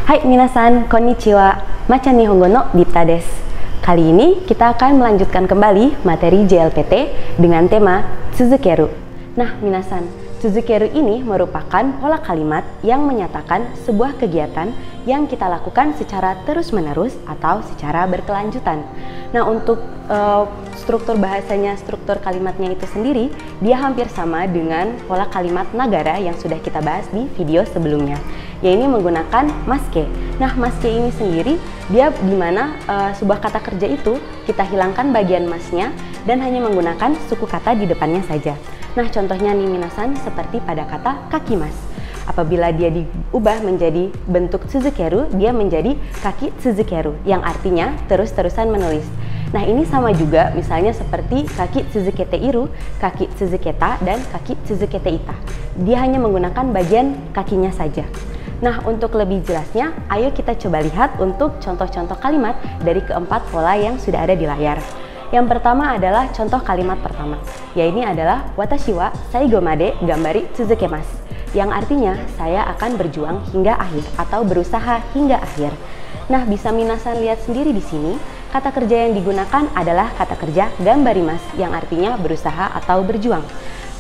Hai minasan, konnichiwa. Macha Nihongo no Dipta desu. Kali ini kita akan melanjutkan kembali materi JLPT dengan tema Tsuzukeru. Nah minasan, Tsuzukeru ini merupakan pola kalimat yang menyatakan sebuah kegiatan yang kita lakukan secara terus-menerus atau secara berkelanjutan. Nah untuk struktur bahasanya, struktur kalimatnya itu sendiri, dia hampir sama dengan pola kalimat nagara yang sudah kita bahas di video sebelumnya, yaitu menggunakan maske. Nah maske ini sendiri, dia dimana sebuah kata kerja itu kita hilangkan bagian masnya dan hanya menggunakan suku kata di depannya saja. Nah contohnya nih minasan, seperti pada kata kakimas. Apabila dia diubah menjadi bentuk tsuzukeru, dia menjadi kaki tsuzukeru, yang artinya terus-terusan menulis. Nah ini sama juga misalnya seperti kaki tsuzukete iru, kaki tsuzuketa, dan kaki tsuzukete ita. Dia hanya menggunakan bagian kakinya saja. Nah untuk lebih jelasnya, ayo kita coba lihat untuk contoh-contoh kalimat dari keempat pola yang sudah ada di layar. Yang pertama adalah contoh kalimat pertama, yaitu adalah watashi wa saigo made gambari tsuzukemasu, yang artinya saya akan berjuang hingga akhir atau berusaha hingga akhir. Nah bisa minasan lihat sendiri di sini, kata kerja yang digunakan adalah kata kerja gambarimas, yang artinya berusaha atau berjuang.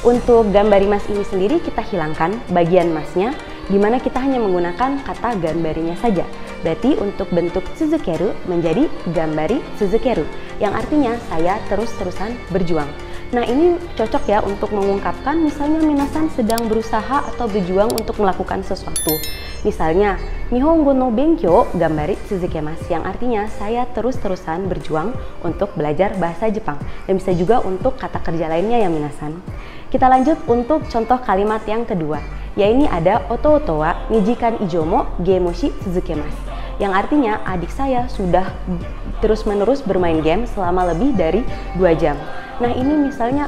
Untuk gambarimas ini sendiri kita hilangkan bagian masnya, di mana kita hanya menggunakan kata gambarinya saja. Berarti untuk bentuk tsuzukeru menjadi gambari tsuzukeru, yang artinya saya terus-terusan berjuang. Nah ini cocok ya untuk mengungkapkan misalnya minasan sedang berusaha atau berjuang untuk melakukan sesuatu. Misalnya, Nihongo no benkyou gambari tsuzukemasu, yang artinya saya terus-terusan berjuang untuk belajar bahasa Jepang. Dan bisa juga untuk kata kerja lainnya ya minasan. Kita lanjut untuk contoh kalimat yang kedua, yaitu ada oto-oto wa nijikan ijo mo gemoshi tsuzukemasu, yang artinya adik saya sudah terus-menerus bermain game selama lebih dari 2 jam. Nah ini misalnya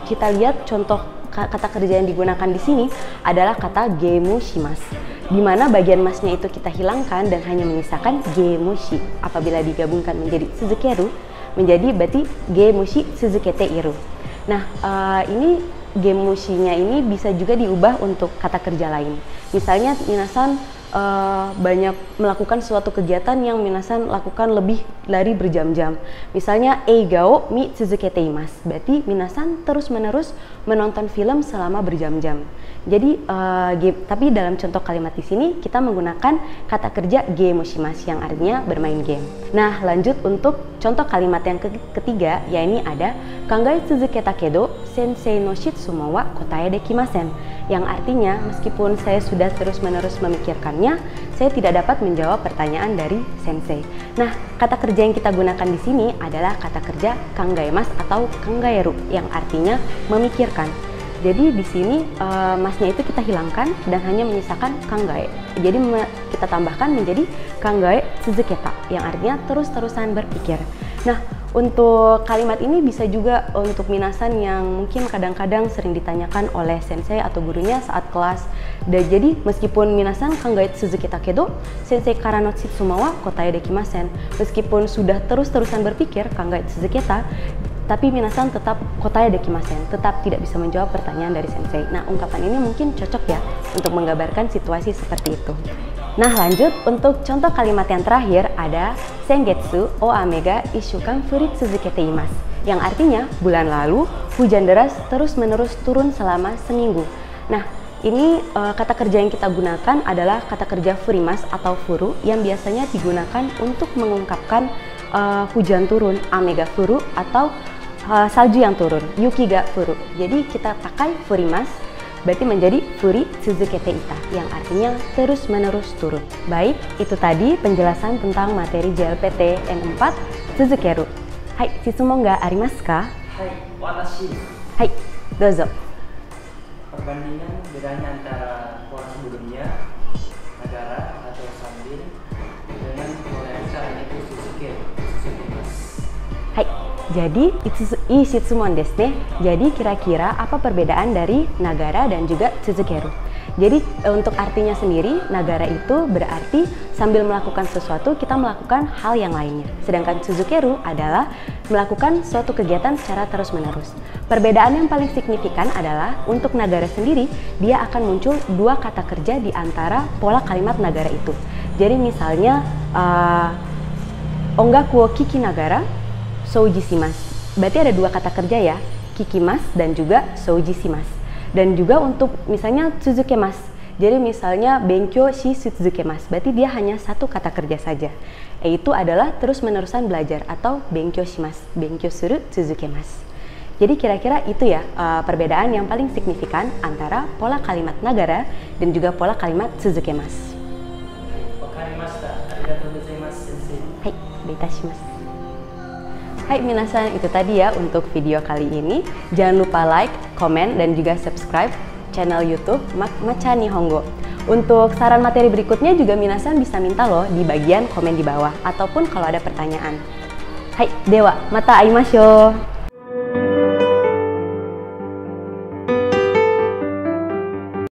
kita lihat contoh kata kerja yang digunakan di sini adalah kata gemushimasu, di mana bagian masnya itu kita hilangkan dan hanya menyisakan gemushi. Apabila digabungkan menjadi tsuzukeru, menjadi berarti gemushi tsuzukete iru. Nah ini gemushinya ini bisa juga diubah untuk kata kerja lain. Misalnya minasan banyak melakukan suatu kegiatan yang minasan lakukan lebih dari berjam-jam. Misalnya eigao mi tsuzukete imasu, berarti minasan terus-menerus menonton film selama berjam-jam. Jadi tapi dalam contoh kalimat di sini kita menggunakan kata kerja gemushimasu, yang artinya bermain game. Nah lanjut untuk contoh kalimat yang ketiga, yaitu ada kangai tsuzuketa kedo sensei no shitsumo wa kotae dekimasen, yang artinya meskipun saya sudah terus-menerus memikirkannya, saya tidak dapat menjawab pertanyaan dari sensei. Nah, kata kerja yang kita gunakan di sini adalah kata kerja kangaimas atau kangaeru, yang artinya memikirkan. Jadi di sini masnya itu kita hilangkan dan hanya menyisakan kangae. Jadi kita tambahkan menjadi kangae tsuzuketa, yang artinya terus-terusan berpikir. Nah, untuk kalimat ini bisa juga untuk minasan yang mungkin kadang-kadang sering ditanyakan oleh sensei atau gurunya saat kelas. Dan jadi meskipun minasan kangae tsuzuketa kedo sensei kara no shitsuma wa kotae dekimasen, meskipun sudah terus-terusan berpikir kangae tsuzuketa, tapi minasan tetap kotae dekimasen, tetap tidak bisa menjawab pertanyaan dari sensei. Nah ungkapan ini mungkin cocok ya untuk menggambarkan situasi seperti itu. Nah lanjut untuk contoh kalimat yang terakhir ada sengetsu o ame ga ishukan furi tsuzukete imasu, yang artinya bulan lalu hujan deras terus-menerus turun selama seminggu. Nah ini kata kerja yang kita gunakan adalah kata kerja furimas atau furu, yang biasanya digunakan untuk mengungkapkan hujan turun, ame ga furu, atau salju yang turun, yuki ga furu. Jadi kita pakai furimas, berarti menjadi furi tsuzukete ita, yang artinya terus-menerus turun. Baik, itu tadi penjelasan tentang materi JLPT N4 Tsuzukeru. Hai, shitsumon ga arimasu ka? Hai, watashi. Hai, dozo. Perbandingan bedanya antara pola sebelumnya, negara atau sambil, dengan pola yang sekarang itu tsuzukemasu. Hai, jadi ii shitsumon desu ne. Jadi kira-kira apa perbedaan dari nagara dan juga tsuzukeru? Jadi untuk artinya sendiri, nagara itu berarti sambil melakukan sesuatu kita melakukan hal yang lainnya. Sedangkan Suzukeru adalah melakukan suatu kegiatan secara terus-menerus. Perbedaan yang paling signifikan adalah untuk nagara sendiri, dia akan muncul dua kata kerja di antara pola kalimat nagara itu. Jadi misalnya ongaku wo kikinagara souji shimasu. Berarti ada dua kata kerja ya, kikimasu dan juga souji shimasu. Dan juga untuk misalnya tsuzukemasu. Jadi misalnya benkyou shi tsuzukemasu. Berarti dia hanya satu kata kerja saja. Yaitu adalah terus-menerusan belajar atau benkyou shimasu. Benkyou suru tsuzukemasu. Jadi kira-kira itu ya perbedaan yang paling signifikan antara pola kalimat nagara dan juga pola kalimat tsuzukemasu. Wakarimashita. Arigatou gozaimasu, sensei. Hai, detashimasu. Hai minasan, itu tadi ya untuk video kali ini. Jangan lupa like, komen, dan juga subscribe channel YouTube Macha Nihongo. Untuk saran materi berikutnya juga minasan bisa minta loh di bagian komen di bawah ataupun kalau ada pertanyaan. Hai, dewa, mata aimashou.